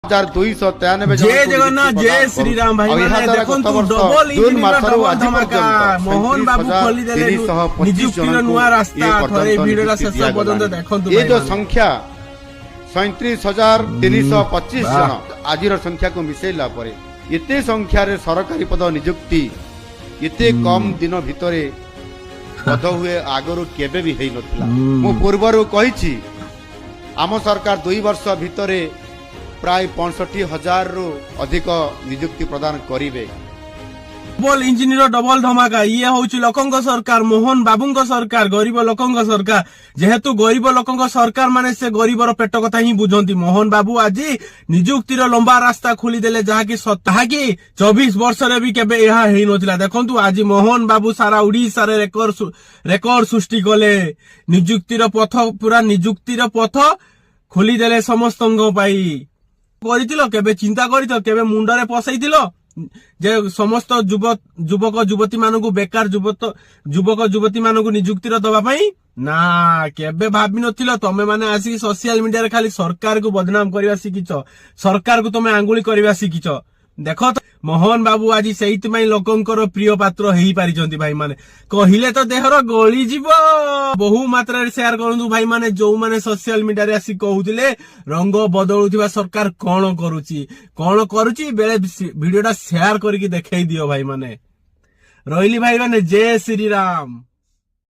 1293 जय जगन्नाथ जय श्री राम भाई माने देखंतु डबल इंजिन डबल धमाका मोहन बाबू खोली देले निजुक्तिर नुआ रास्ता थरे भिडला शेष पर्यंत देखंतु ये जो संख्या 37,325 जन आजिर संख्या को मिसेला परे एते संख्या रे सरकारी पद नियुक्ति एते कम दिन भितरे पद हुए आगरु केबे भी हेई नथिला। मो पूर्वरु कहिछि आम सरकार 2 वर्ष भितरे प्राय 65,000 रु अधिक नियुक्ति प्रदान करिवे। डबल इंजिन डबल धमाका ये होची लोकंक सरकार मोहन बाबूंक सरकार गरीब लोकंक सरकार जेहेतु गरीब लोकंक सरकार माने से गरीबर पेट कथा ही बुझंती। मोहन बाबू आज नियुक्तिर लंबा रास्ता खोली देले जहाकी 24 वर्ष रे भी केबे यहा हेई नथिला। देखंतु आज मोहन बाबू सारा ओडिसा रे रेकॉर्ड सृष्टि कले नियुक्तिर पथ पूरा नियुक्तिर पथ खोली देले समस्तंग पाई करितिलो केबे चिंता करितो केबे मुंडरे पसैतिलो जे समस्त युवक युवती मानकु बेकार युवक युवती मानकु नियुक्तिर दबा पई ना केबे भाबी नथिलो। तमे माने आसी सोशल मीडिया रे खाली सरकार को बदनाम करबा सिकिचो सरकार को तमे आंगुली करबा सिकिचो। देखो मोहन बाबू आज सेहिति माई लोकंकर प्रिय पात्र हेई पारिचंती भाई माने कहिले तो देहर गली जीवो बहु मात्रा रे शेयर करंतु भाई माने जो माने सोशल मीडिया रे आसी कहउतिले रंग बदलुथिबा सरकार कोन करूची बेले वीडियोटा शेयर करके देखाई दियो भाई माने। रोइली भाई माने जय श्री राम।